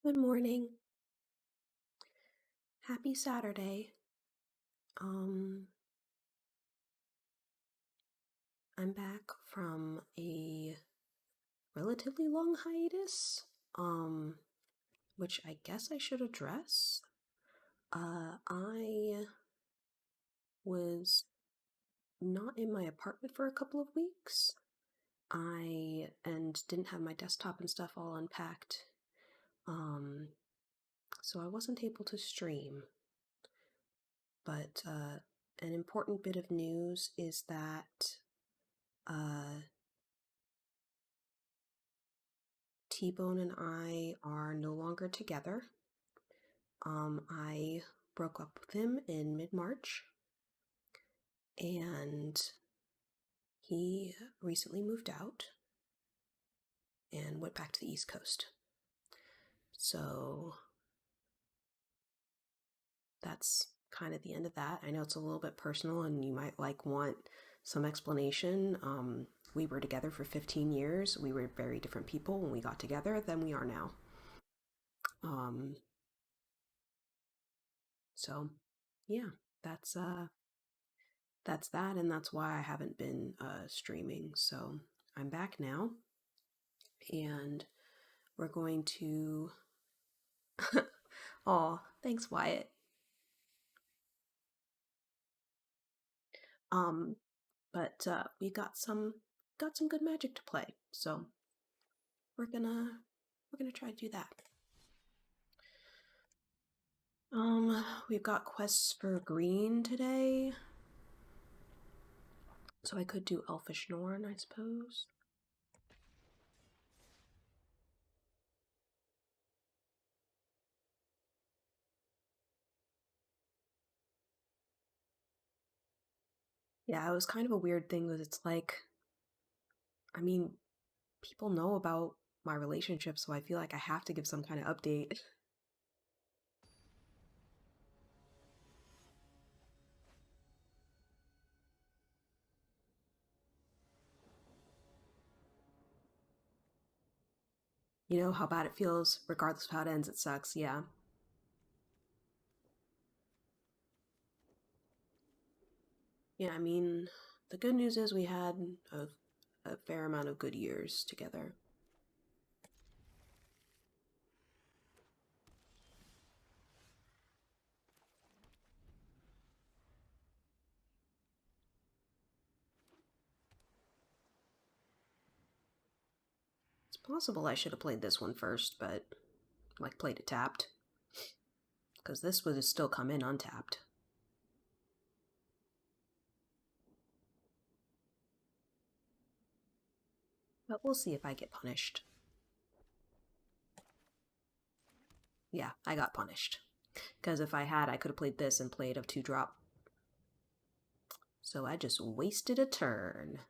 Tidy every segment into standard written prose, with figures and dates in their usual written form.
Good morning. Happy Saturday. Um, I'm back from a relatively long hiatus, which I guess I should address. I was not in my apartment for a couple of weeks. And didn't have my desktop and stuff all unpacked. So I wasn't able to stream. But an important bit of news is that T-Bone and I are no longer together. I broke up with him in mid-March, and he recently moved out and went back to the East Coast. So that's kind of the end of that. I know it's a little bit personal and you might want some explanation. We were together for 15 years. We were very different people when we got together than we are now. So yeah, that's that, and that's why I haven't been streaming. So I'm back now, and we're going to oh, thanks, Wyatt. um but we got some good magic to play, so we're gonna try to do that. We've got quests for green today, so I could do Elfish Norn, I suppose. Yeah, it was kind of a weird thing because it's like, I mean, people know about my relationship, so I feel like I have to give some kind of update. You know how bad it feels, regardless of how it ends, it sucks, yeah. Yeah, I mean, the good news is we had a fair amount of good years together. It's possible I should have played this one first, but, like, played it tapped. Because this would have still come in untapped. But we'll see if I get punished. Yeah, I got punished. Because if I had, I could have played this and played a 2-drop. So I just wasted a turn.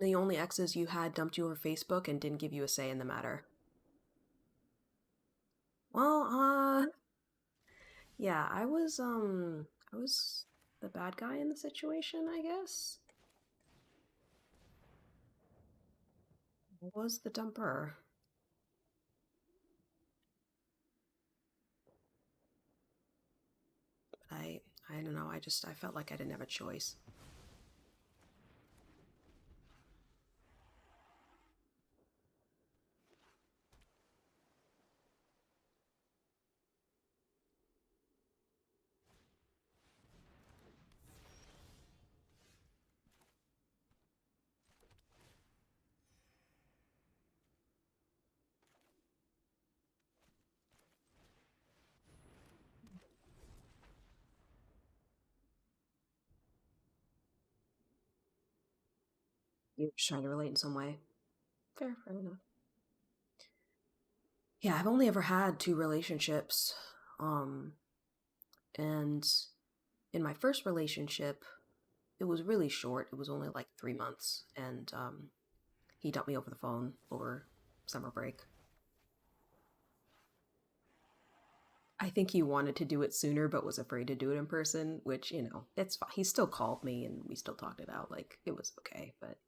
The only exes you had dumped you over Facebook and didn't give you a say in the matter. Well, yeah, I was the bad guy in the situation, I guess. I was the dumper. But I don't know, I felt like I didn't have a choice. You're just trying to relate in some way. Fair enough. Yeah, I've only ever had 2 relationships. And in my first relationship, it was really short. It was only like 3 months, and he dumped me over the phone over summer break. I think he wanted to do it sooner, but was afraid to do it in person, which, you know, it's fine. He still called me and we still talked it out. Like, it was okay, but.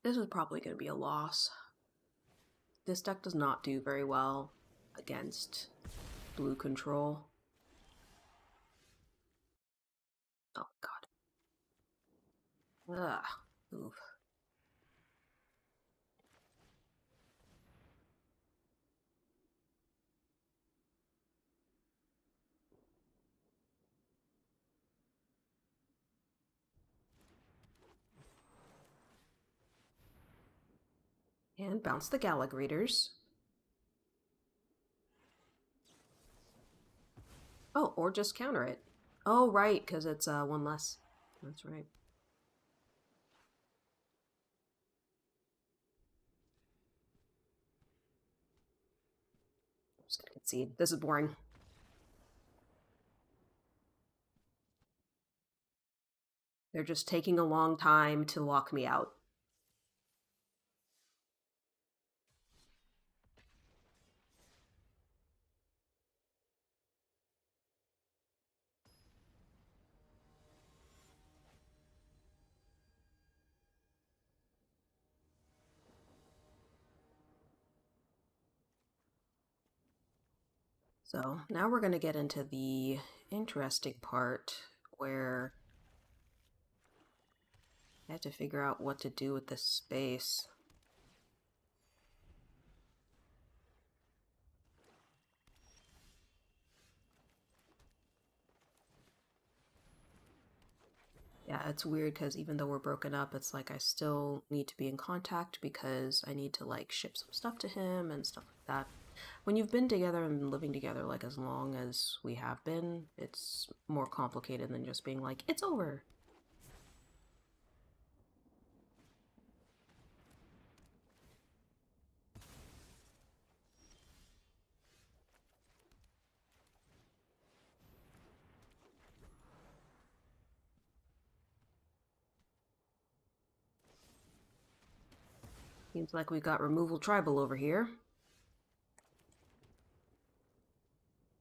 This is probably going to be a loss. This deck does not do very well against blue control. Oh, God. Ugh. Oof. And bounce the Gala Greeters. Oh, or just counter it. Oh, right, because it's one less. That's right. I'm just gonna concede. This is boring. They're just taking a long time to lock me out. So now we're going to get into the interesting part where I have to figure out what to do with this space. Yeah, it's weird because even though we're broken up, it's like I still need to be in contact because I need to like ship some stuff to him and stuff like that. When you've been together and living together like as long as we have been, it's more complicated than just being like, it's over. Seems like we got removal tribal over here.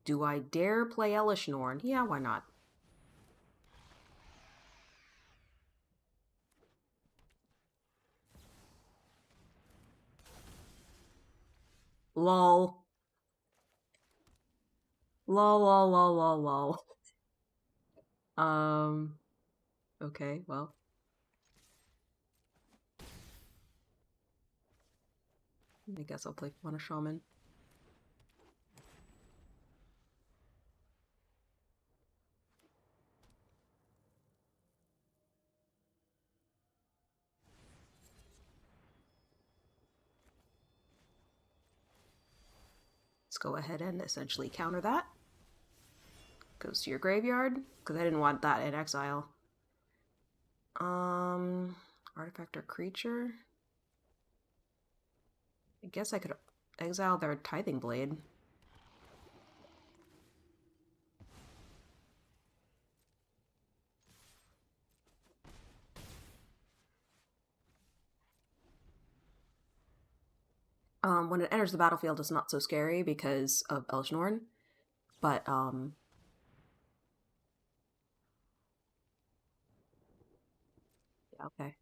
Do I dare play Elish Norn? Yeah, why not? Lol. Lol, lol, lol, lol, lol. Okay, well. I guess I'll play Fauna Shaman. Let's go ahead and essentially counter that. Goes to your graveyard, because I didn't want that in exile. Artifact or creature? I guess I could exile their Tithing Blade. When it enters the battlefield, it's not so scary because of Elish Norn, but yeah, okay.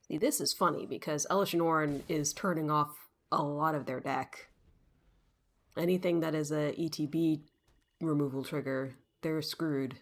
See, this is funny because Elish Norn is turning off a lot of their deck. Anything that is a ETB removal trigger, they're screwed.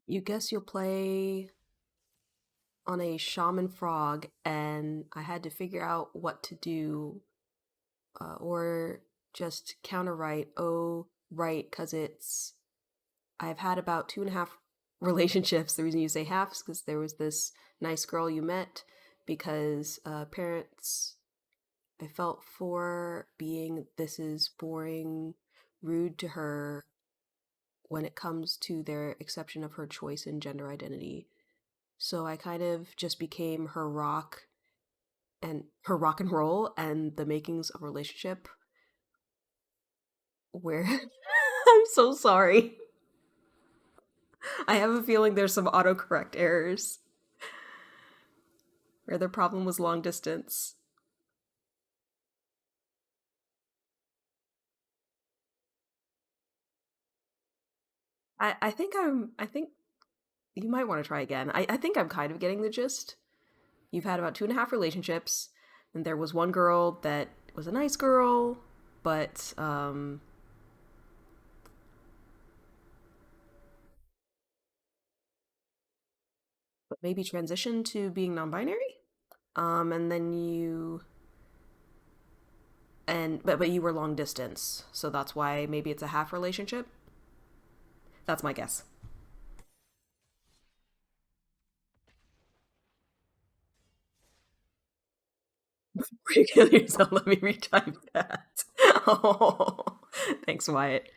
You guess you'll play on a shaman frog, and I had to figure out what to do, or just counter right. Oh, right, because I've had about 2.5 relationships. The reason you say half is because there was this nice girl you met because parents I felt for being this is boring, rude to her when it comes to their acceptance of her choice in gender identity. So I kind of just became her rock and roll and the makings of a relationship where I'm so sorry. I have a feeling there's some autocorrect errors where the problem was long distance. I think you might want to try again. I think I'm kind of getting the gist. You've had about 2.5 relationships, and there was one girl that was a nice girl, but maybe transitioned to being non-binary. And then but you were long distance, so that's why maybe it's a half relationship. That's my guess. Before you kill yourself, let me retype that. Oh, thanks, Wyatt.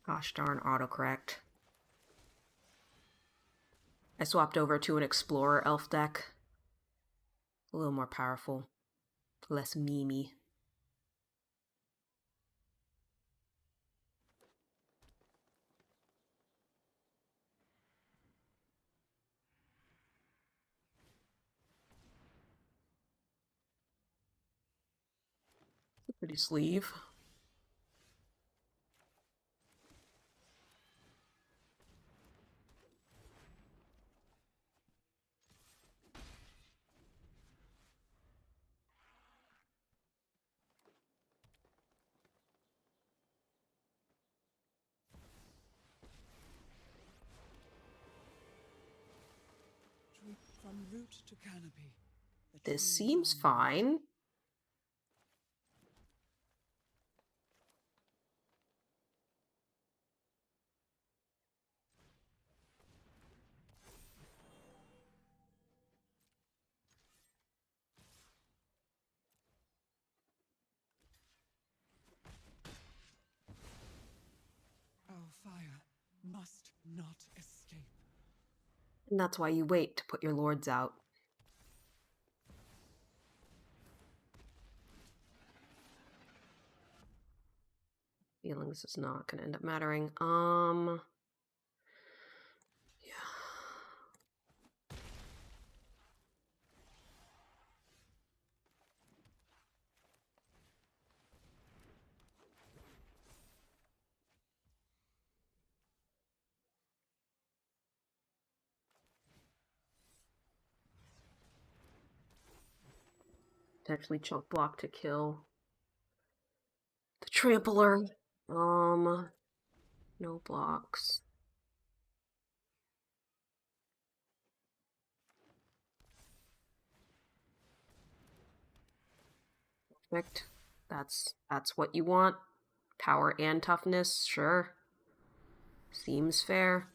Gosh darn autocorrect. I swapped over to an Explorer elf deck. A little more powerful, less memey. Pretty sleeve. Drip from root to canopy. The This trees seems are mine. fine. Our fire must not escape. And that's why you wait to put your lords out. Feeling this is not gonna end up mattering. Yeah. Potentially chunk block to kill the trampler. No blocks. Perfect. That's what you want. Power and toughness, sure. Seems fair.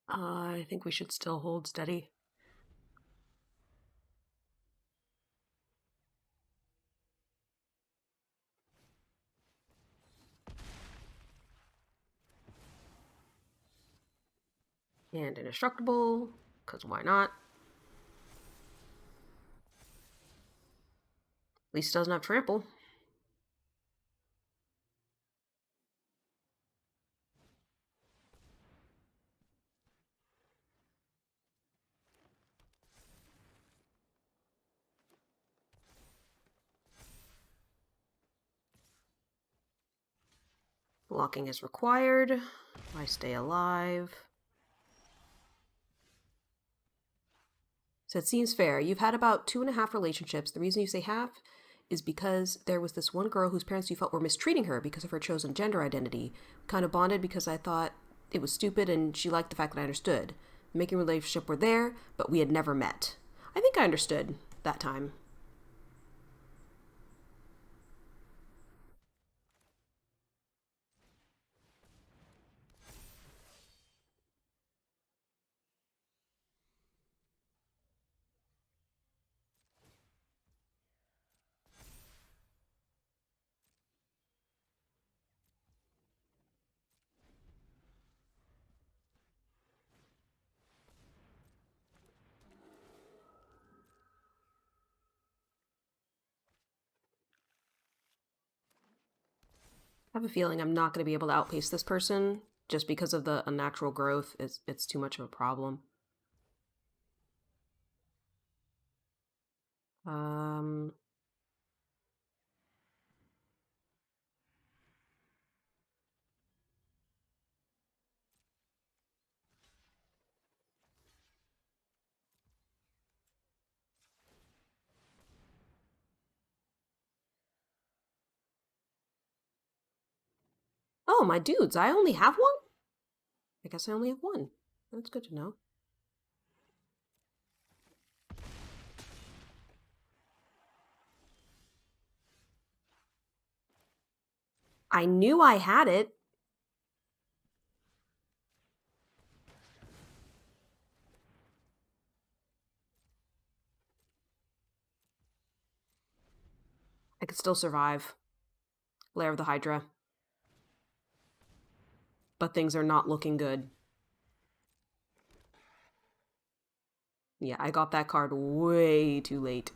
I think we should still hold steady. And indestructible, because why not? At least it doesn't have trample. Blocking is required. I stay alive. So it seems fair. You've had about 2.5 relationships. The reason you say half is because there was this one girl whose parents you felt were mistreating her because of her chosen gender identity. Kind of bonded because I thought it was stupid and she liked the fact that I understood. The making relationship were there, but we had never met. I think I understood that time. I have a feeling I'm not going to be able to outpace this person just because of the unnatural growth. It's too much of a problem. Um, oh, my dudes, I only have one? I guess I only have one. That's good to know. I knew I had it. I could still survive. Lair of the Hydra. But things are not looking good. Yeah, I got that card way too late.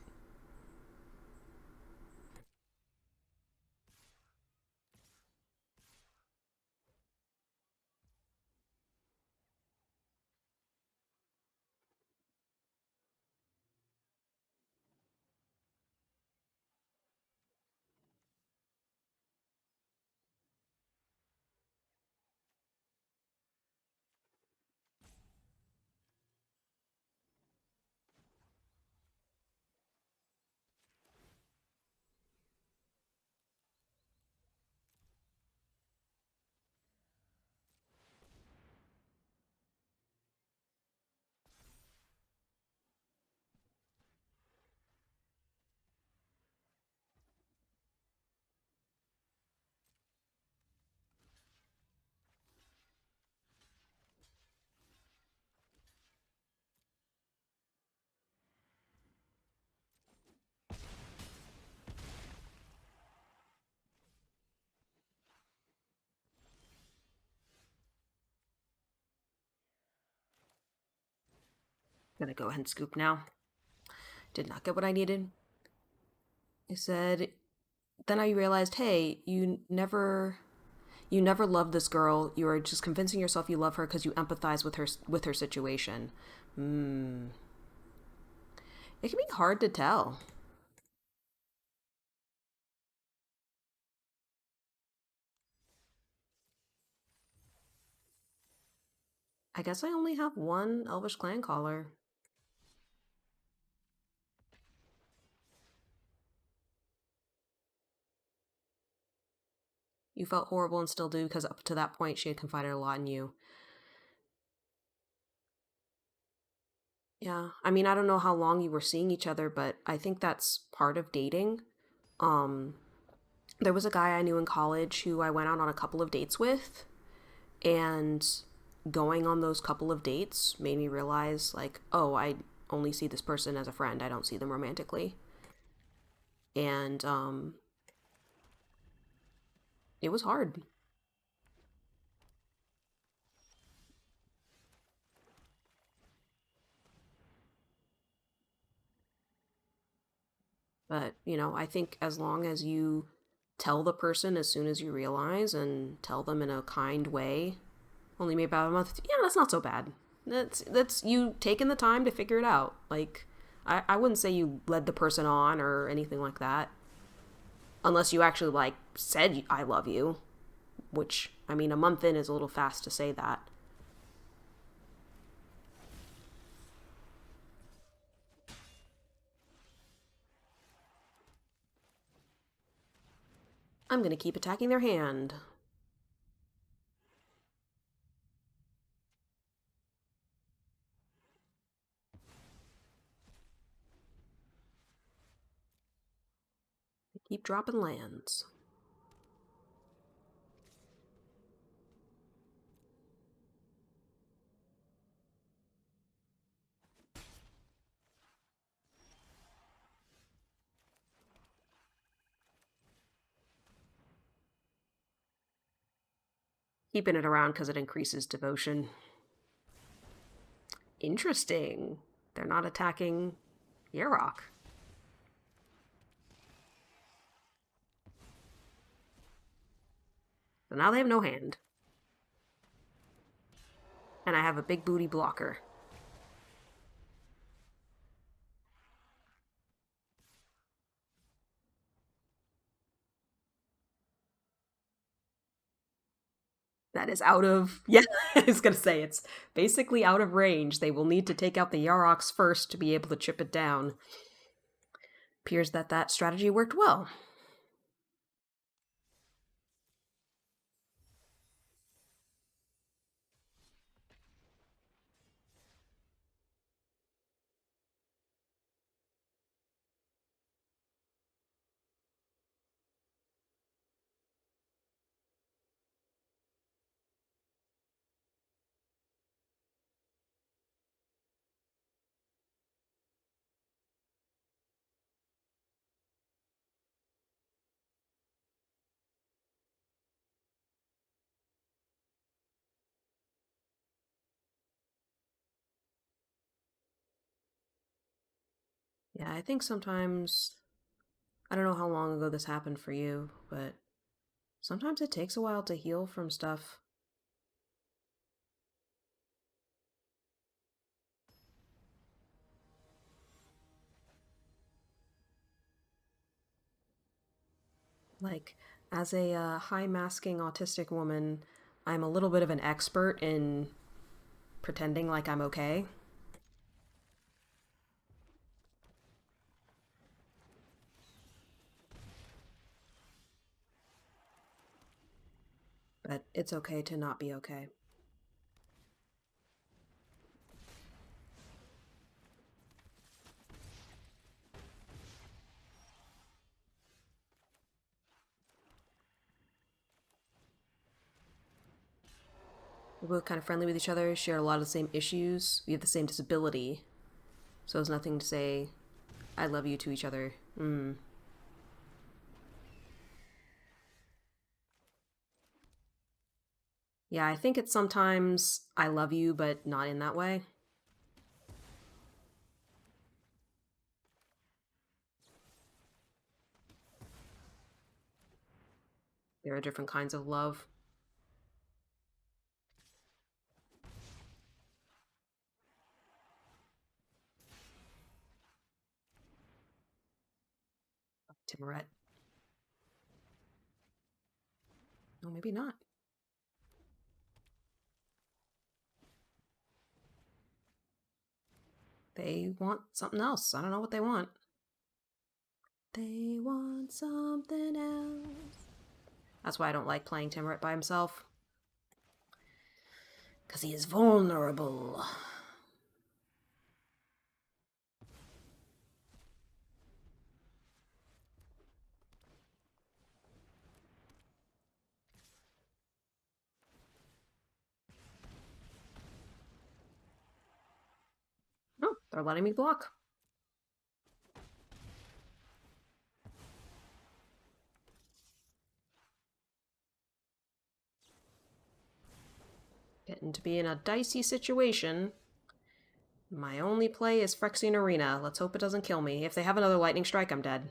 Gonna go ahead and scoop now. Did not get what I needed. I said, then I realized, hey, you never loved this girl. You are just convincing yourself you love her because you empathize with her situation. Hmm. It can be hard to tell. I guess I only have one Elvish clan caller. You felt horrible and still do because up to that point she had confided a lot in you. Yeah. I mean, I don't know how long you were seeing each other, but I think that's part of dating. Um there was a guy I knew in college who I went out on a couple of dates with, and going on those couple of dates made me realize, like, oh, I only see this person as a friend. I don't see them romantically. And it was hard. But, I think as long as you tell the person as soon as you realize and tell them in a kind way, only maybe about a month, yeah, that's not so bad. That's you taking the time to figure it out. Like, I wouldn't say you led the person on or anything like that. Unless you actually, like, said, I love you, which, I mean, a month in is a little fast to say that. I'm gonna keep attacking their hand. Keep dropping lands. Keeping it around because it increases devotion. Interesting. They're not attacking Yarok. So now they have no hand. And I have a big booty blocker. That is out of. Yeah, I was going to say, it's basically out of range. They will need to take out the Yaroks first to be able to chip it down. Appears that that strategy worked well. Yeah, I think sometimes. I don't know how long ago this happened for you, but sometimes it takes a while to heal from stuff. Like, as a high masking autistic woman, I'm a little bit of an expert in pretending like I'm okay. But it's okay to not be okay. We're both kind of friendly with each other, share a lot of the same issues, we have the same disability, so it's nothing to say, I love you to each other. Yeah, I think it's sometimes I love you, but not in that way. There are different kinds of love. Timorette. No, maybe not. They want something else. I don't know what they want. They want something else. That's why I don't like playing Timorette by himself. Because he is vulnerable. They're letting me block. Getting to be in a dicey situation. My only play is Phyrexian Arena. Let's hope it doesn't kill me. If they have another lightning strike, I'm dead.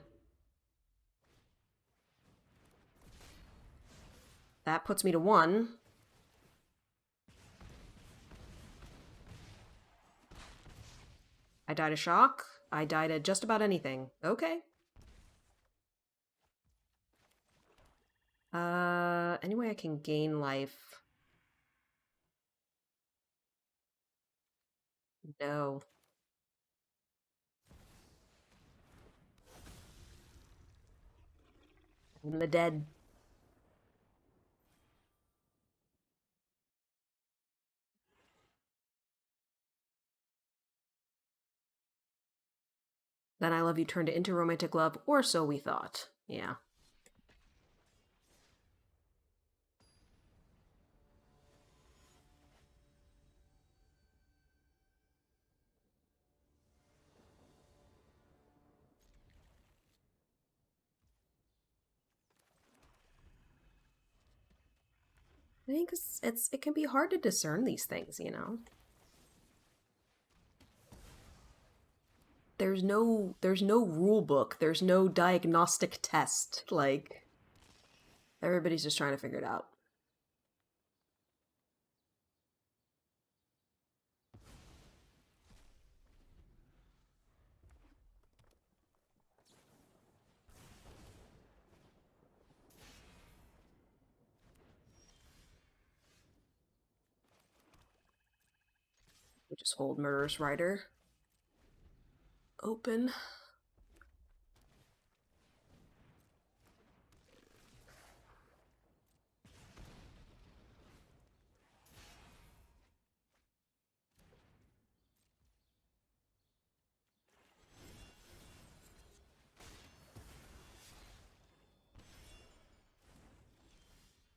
That puts me to 1. I died a shock. I died at just about anything. Okay. Anyway, I can gain life. No. I'm the dead. Then I Love You turned into romantic love, or so we thought. Yeah. I think it can be hard to discern these things, you know. There's no rule book. There's no diagnostic test. Like everybody's just trying to figure it out. We just hold Murderous Rider open.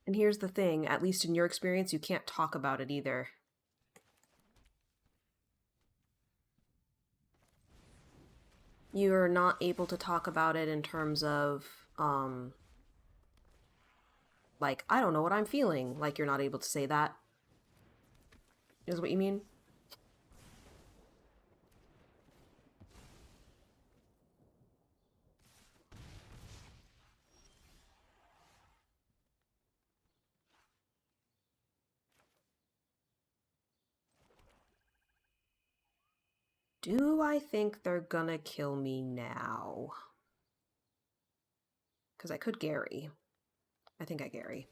And here's the thing, at least in your experience, you can't talk about it either. You're not able to talk about it in terms of, like, I don't know what I'm feeling. Like, you're not able to say that. Is what you mean? Do I think they're gonna kill me now? Because I could Gary. I think I Gary.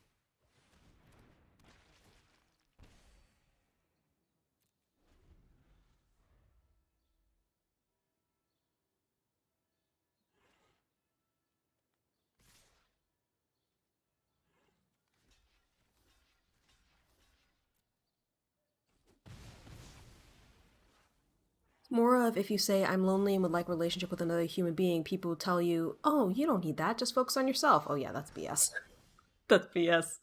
More of if you say I'm lonely and would like a relationship with another human being, people will tell you, "Oh, you don't need that. Just focus on yourself." Oh yeah, that's BS. That's BS.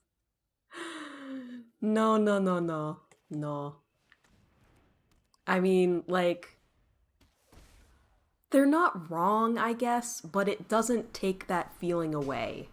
No, no, no, no, no. I mean, like, they're not wrong, I guess, but it doesn't take that feeling away.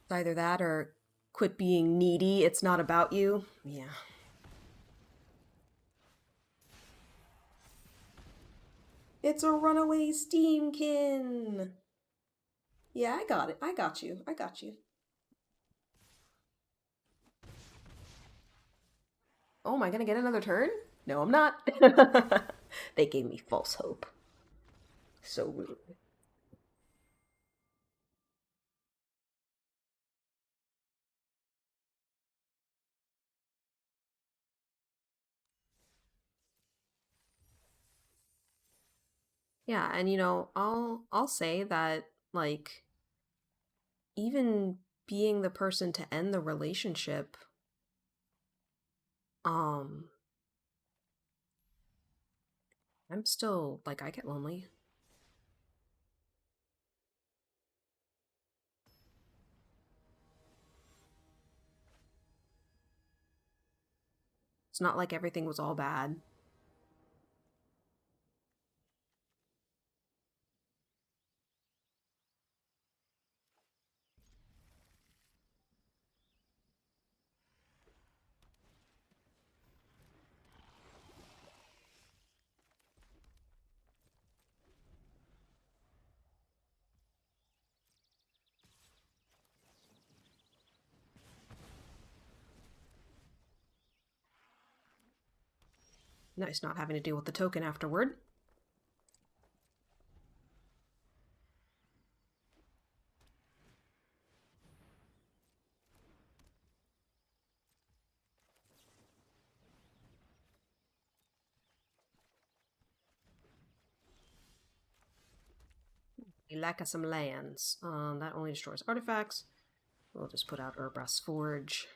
It's either that or quit being needy. It's not about you. Yeah. It's a runaway steamkin. Yeah, I got it. I got you. I got you. Oh, am I gonna get another turn? No, I'm not. They gave me false hope. So rude. Yeah, and I'll say that like even being the person to end the relationship, um I'm still like I get lonely. It's not like everything was all bad. Nice not having to deal with the token afterward. We lack of some lands. That only destroys artifacts. We'll just put out Urbra's Forge.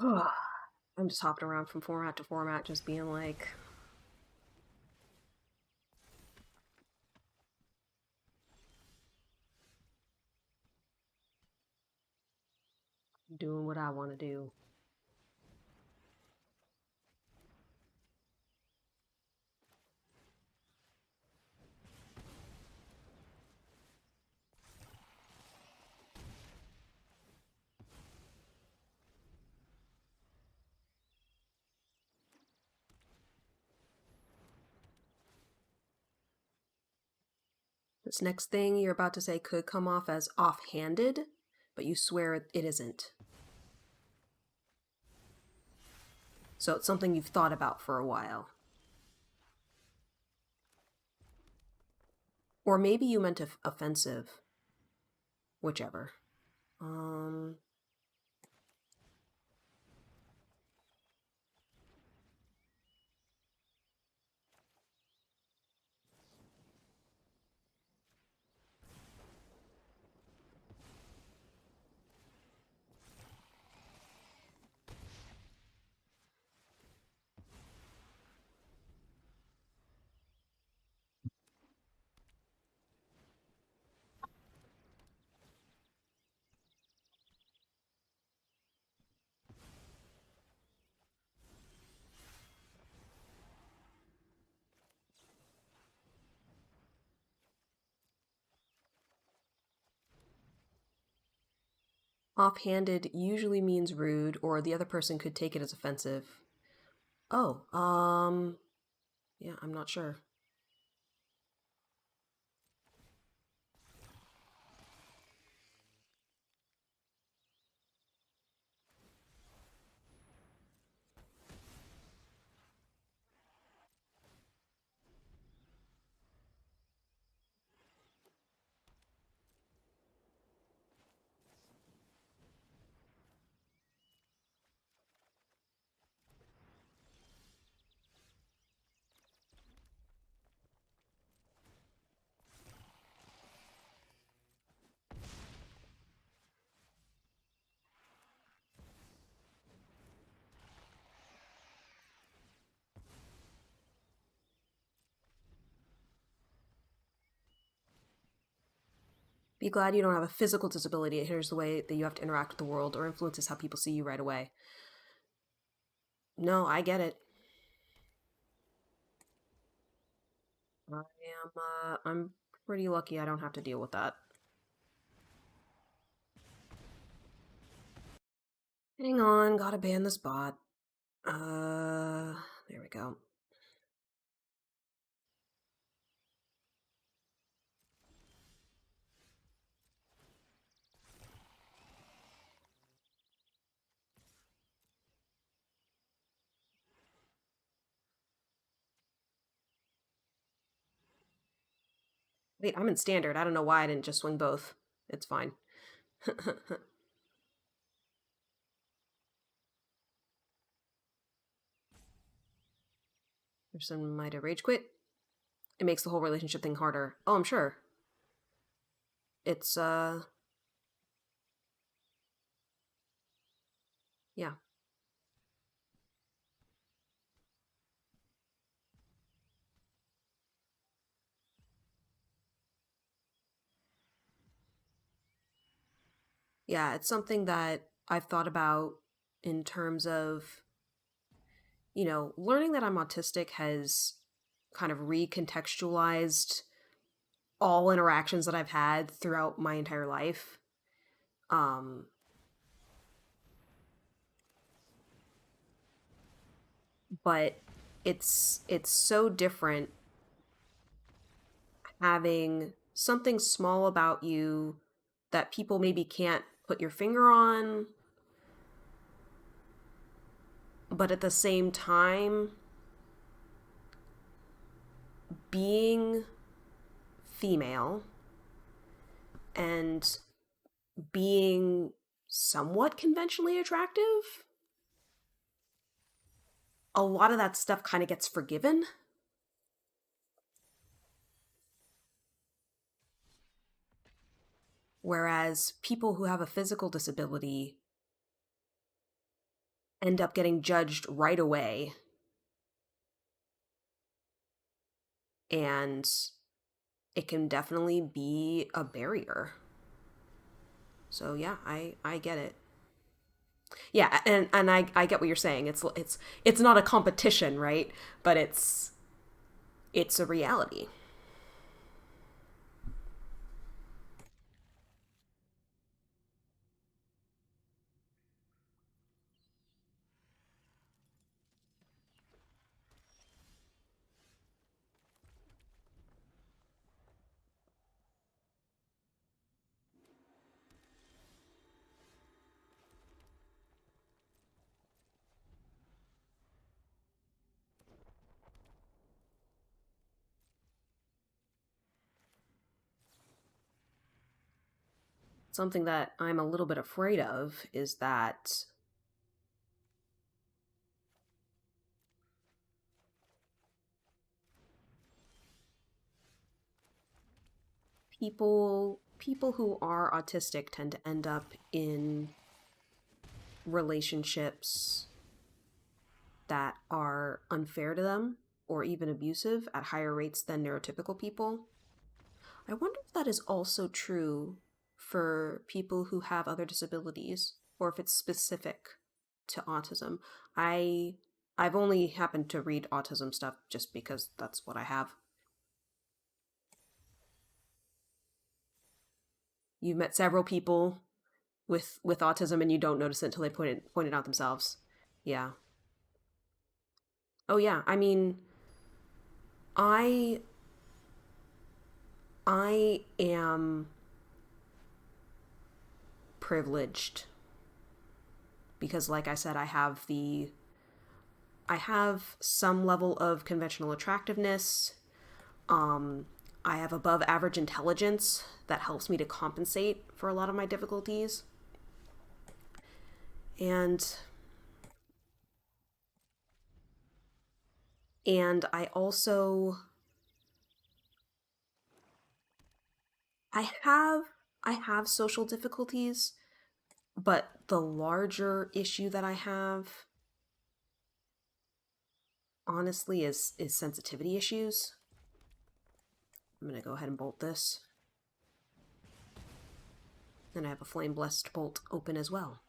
I'm just hopping around from format to format, just being like, doing what I want to do. This next thing you're about to say could come off as offhanded, but you swear it isn't. So it's something you've thought about for a while. Or maybe you meant offensive. Whichever. Um, Offhanded usually means rude, or the other person could take it as offensive. Oh, yeah, I'm not sure. Be glad you don't have a physical disability. It hinders the way that you have to interact with the world or influences how people see you right away. No, I get it. I'm pretty lucky I don't have to deal with that. Hang on, gotta ban this bot. There we go. Wait, I'm in standard. I don't know why I didn't just swing both. It's fine. There's some might have rage quit. It makes the whole relationship thing harder. Oh, I'm sure. It's yeah. Yeah, it's something that I've thought about in terms of, learning that I'm autistic has kind of recontextualized all interactions that I've had throughout my entire life. Um, but it's so different having something small about you that people maybe can't put your finger on, but at the same time being female and being somewhat conventionally attractive, a lot of that stuff kind of gets forgiven. Whereas people who have a physical disability end up getting judged right away. And it can definitely be a barrier. So yeah, I get it. Yeah, and I get what you're saying. It's not a competition, right? But it's a reality. Something that I'm a little bit afraid of is that people who are autistic tend to end up in relationships that are unfair to them or even abusive at higher rates than neurotypical people. I wonder if that is also true for people who have other disabilities or if it's specific to autism. I I've only happened to read autism stuff just because that's what I have. You've met several people with autism and you don't notice it until they point it out themselves. Yeah. Oh yeah. I mean, I I am privileged because like I said I have some level of conventional attractiveness. Um I have above average intelligence that helps me to compensate for a lot of my difficulties. And I also I I have social difficulties, but the larger issue that I have honestly is sensitivity issues. I'm going to go ahead and bolt this. And I have a flame blessed bolt open as well.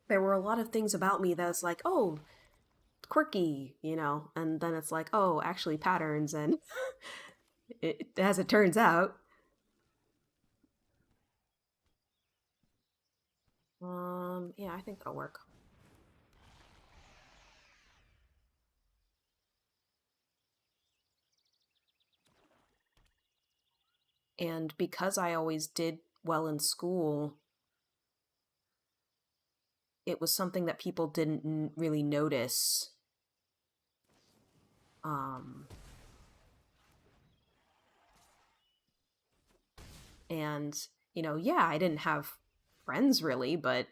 There were a lot of things about me that was like, oh, quirky, and then it's like, oh, actually patterns, and as it turns out. Yeah, I think that'll work. And because I always did well in school, it was something that people didn't really notice. Um, and, yeah, I didn't have friends really, but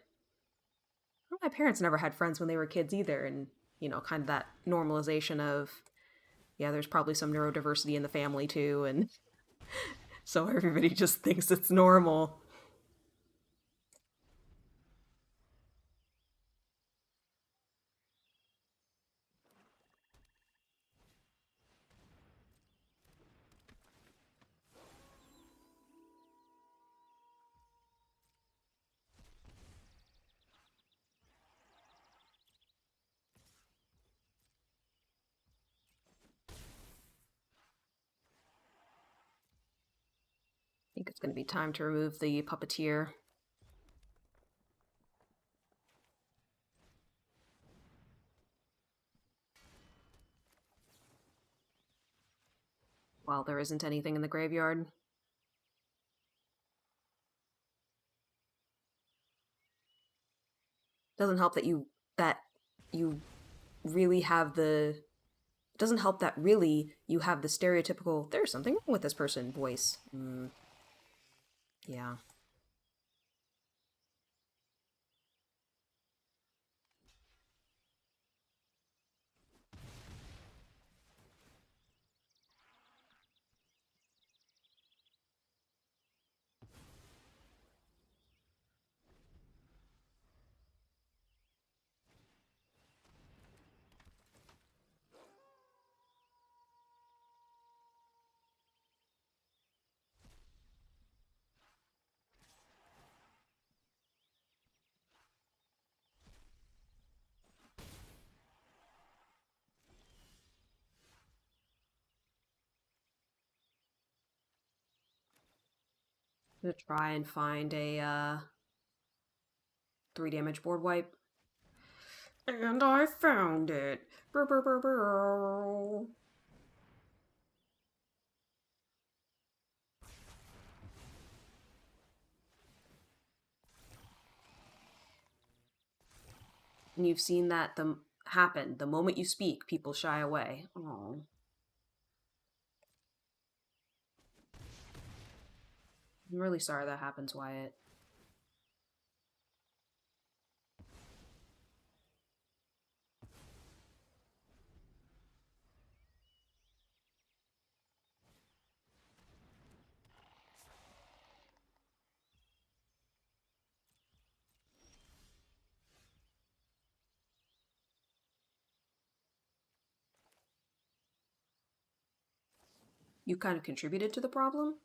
well, my parents never had friends when they were kids either. And, kind of that normalization of, yeah, there's probably some neurodiversity in the family too. And so everybody just thinks it's normal. I think it's going to be time to remove the puppeteer. While there isn't anything in the graveyard. Doesn't help that you really have the doesn't help that really you have the stereotypical there's something wrong with this person voice. Yeah. I'm gonna try and find a 3 damage board wipe. And I found it. Brr, brr, brr, brr. And you've seen that happen. The moment you speak, people shy away. Oh. I'm really sorry that happens, Wyatt. You kind of contributed to the problem?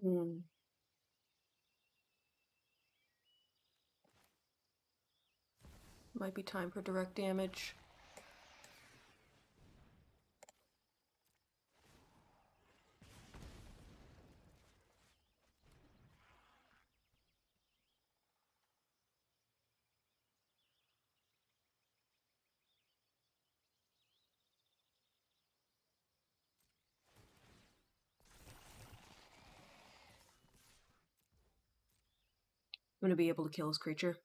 Hmm. Might be time for direct damage. I'm gonna be able to kill this creature.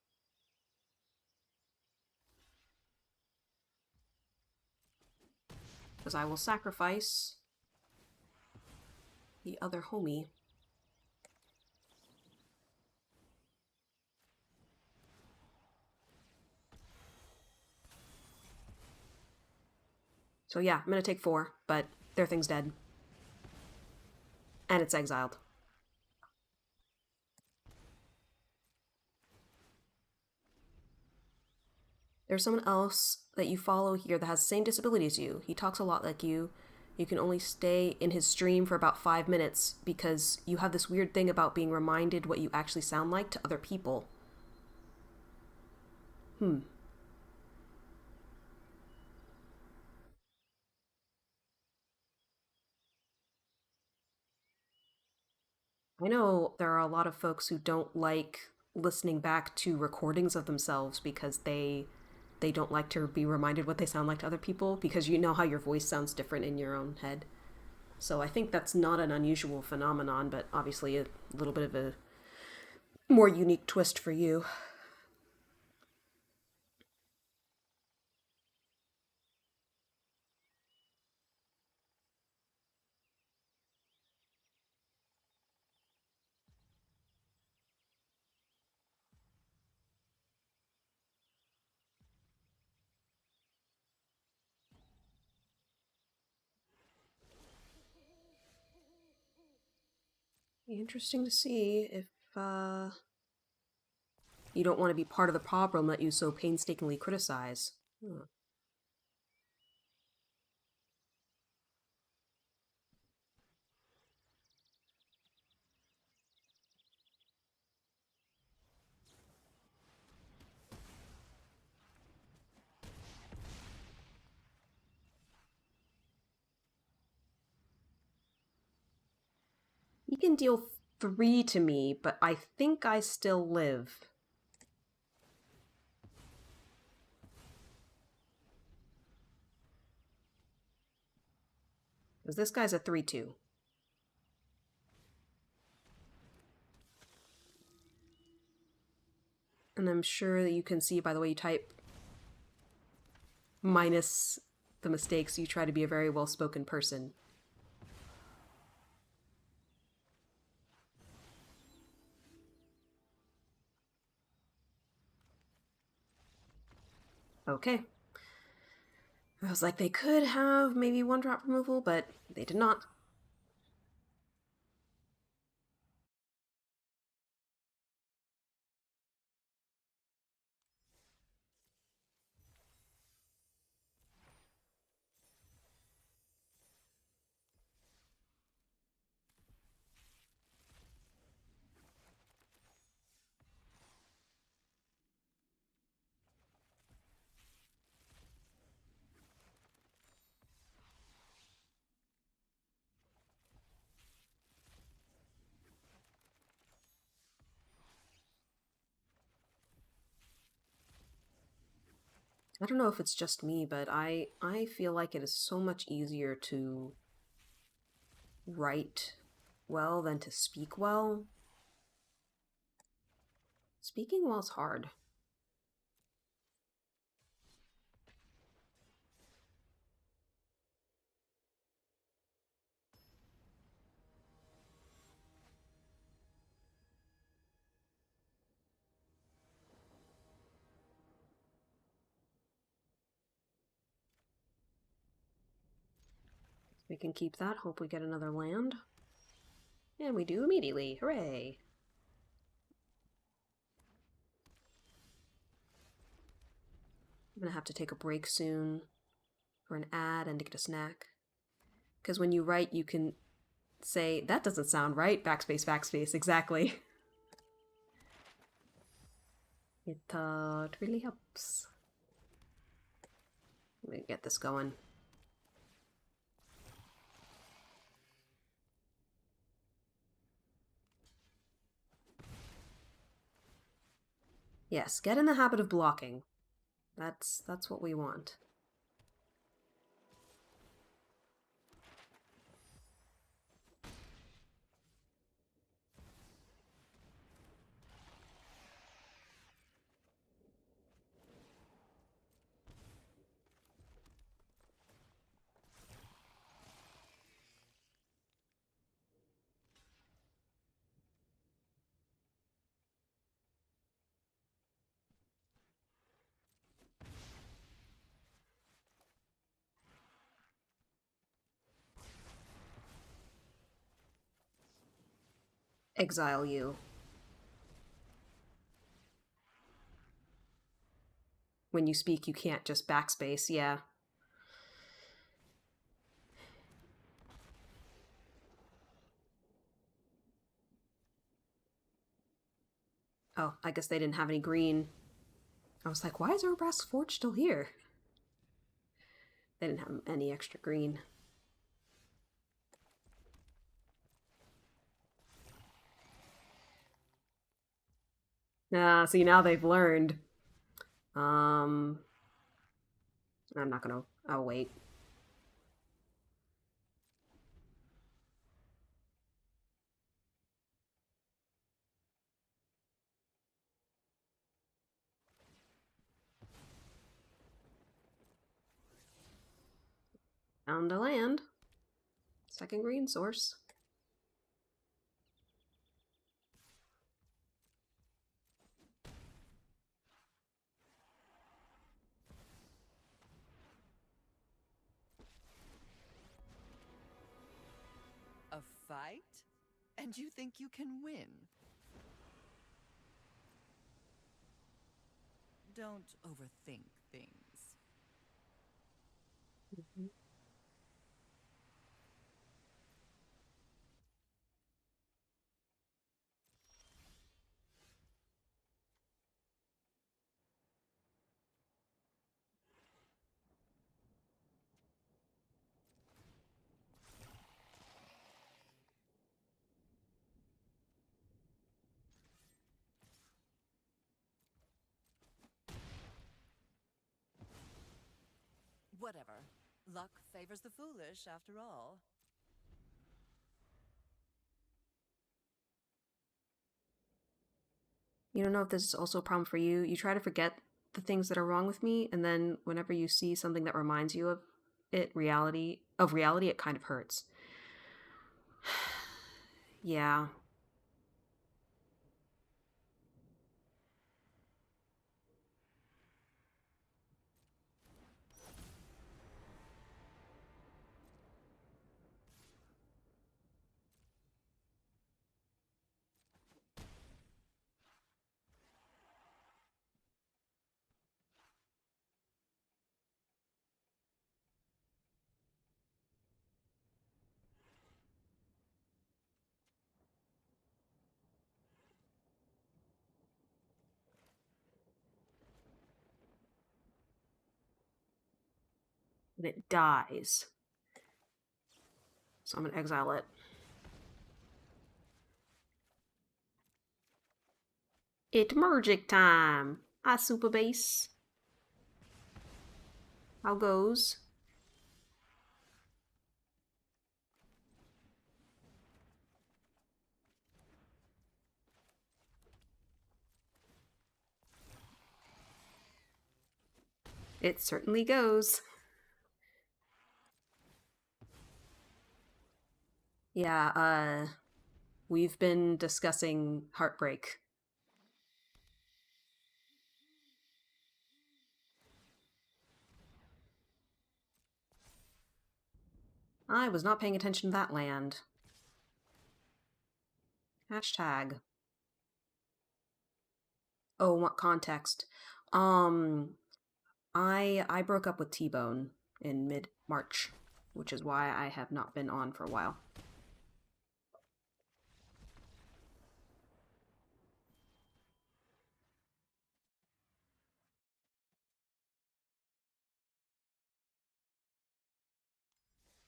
Because I will sacrifice the other homie. So yeah, I'm gonna take 4, but their thing's dead. And it's exiled. There's someone else that you follow here that has the same disability as you. He talks a lot like you. You can only stay in his stream for about 5 minutes because you have this weird thing about being reminded what you actually sound like to other people. I know there are a lot of folks who don't like listening back to recordings of themselves because they don't like to be reminded what they sound like to other people because you know how your voice sounds different in your own head. So I think that's not an unusual phenomenon, but obviously a little bit of a more unique twist for you. Be interesting to see if you don't want to be part of the problem that you so painstakingly criticize. Huh. He can deal 3 to me, but I think I still live. Because this guy's a 3-2. And I'm sure that you can see by the way you type, minus the mistakes, you try to be a very well-spoken person. Okay. I was like, they could have maybe 1-drop removal, but they did not. I don't know if it's just me, but I feel like it is so much easier to write well than to speak well. Speaking well is hard. We can keep that. Hope we get another land. And we do immediately. Hooray! I'm gonna have to take a break soon for an ad and to get a snack. Because when you write, you can say, that doesn't sound right, backspace, backspace, exactly. It really helps. Let me get this going. Yes, get in the habit of blocking. That's what we want. exile you. When you speak, you can't just backspace. Yeah. Oh, I guess they didn't have any green. I was like, why is Urbrass Forge still here? They didn't have any extra green. See, now they've learned. I'm not gonna. I'll wait. Found a land. Second green source. A fight? And you think you can win? Don't overthink things. Mhm. Whatever. Luck favors the foolish, after all. You don't know if this is also a problem for you. You try to forget the things that are wrong with me, and then whenever you see something that reminds you of reality, it kind of hurts. Yeah. And it dies. So I'm gonna exile it. It mergic time. I super base. How goes? It certainly goes. Yeah, we've been discussing heartbreak. I was not paying attention to that land. Hashtag. Oh, what context? Um, I broke up with T-Bone in mid-March, which is why I have not been on for a while.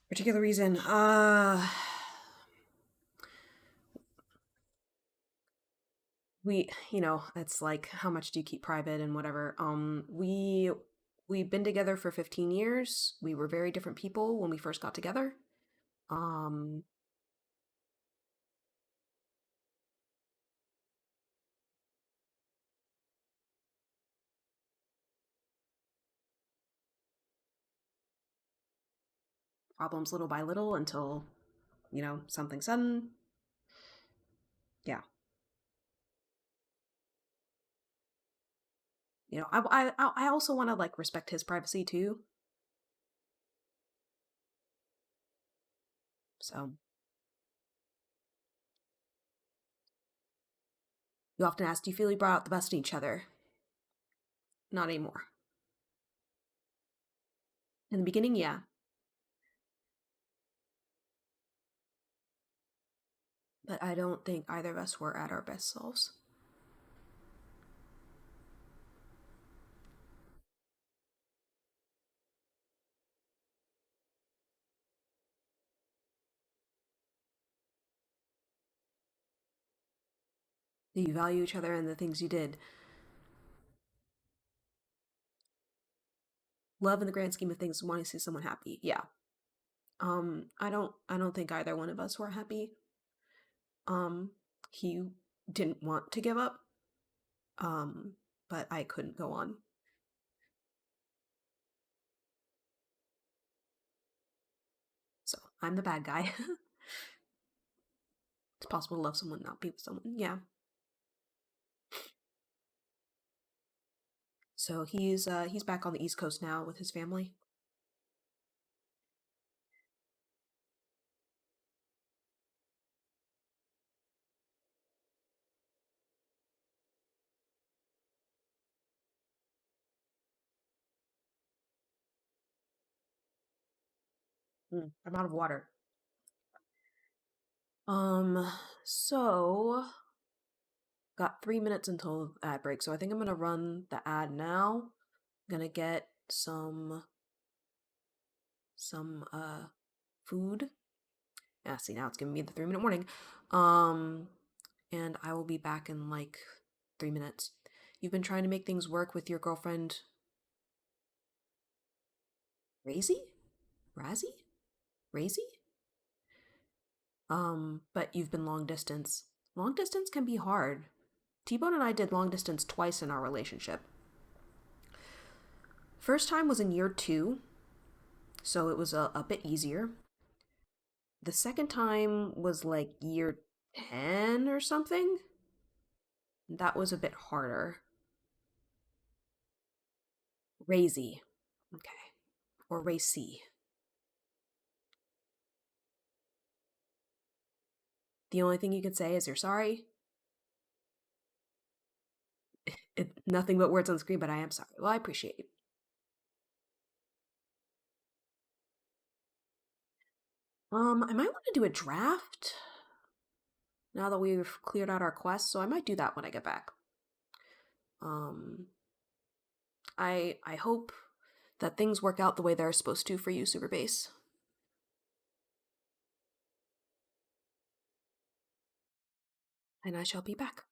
Particular reason, it's like how much do you keep private and whatever. We've been together for 15 years. We were very different people when we first got together. Um, Problems little by little until, something sudden. Yeah. I also want to like respect his privacy too. So You often ask, do you feel you brought out the best in each other? Not anymore. In the beginning, yeah. But I don't think either of us were at our best selves. Do you value each other and the things you did? Love in the grand scheme of things, wanting to see someone happy. Yeah. I don't think either one of us were happy. Um, he didn't want to give up. Um, but I couldn't go on. So I'm the bad guy. It's possible to love someone, not be with someone. Yeah. So he's back on the East Coast now with his family. I'm out of water. Um, so got 3 minutes until ad break. So I think I'm gonna run the ad now. I'm gonna get some food. Yeah, see now it's giving me the 3 minute warning. Um, and I will be back in like 3 minutes. You've been trying to make things work with your girlfriend, Razy? Razzie? Razy? But you've been long distance. Long distance can be hard. T-Bone and I did long distance twice in our relationship. First time was in year 2, so it was a bit easier. The second time was like year 10 or something. That was a bit harder. Razy. Okay. Or racy. The only thing you could say is you're sorry. Nothing but words on the screen, but I am sorry. Well, I appreciate you. I might want to do a draft now that we've cleared out our quest, so I might do that when I get back. Um, I hope that things work out the way they're supposed to for you, Super Base. And I shall be back.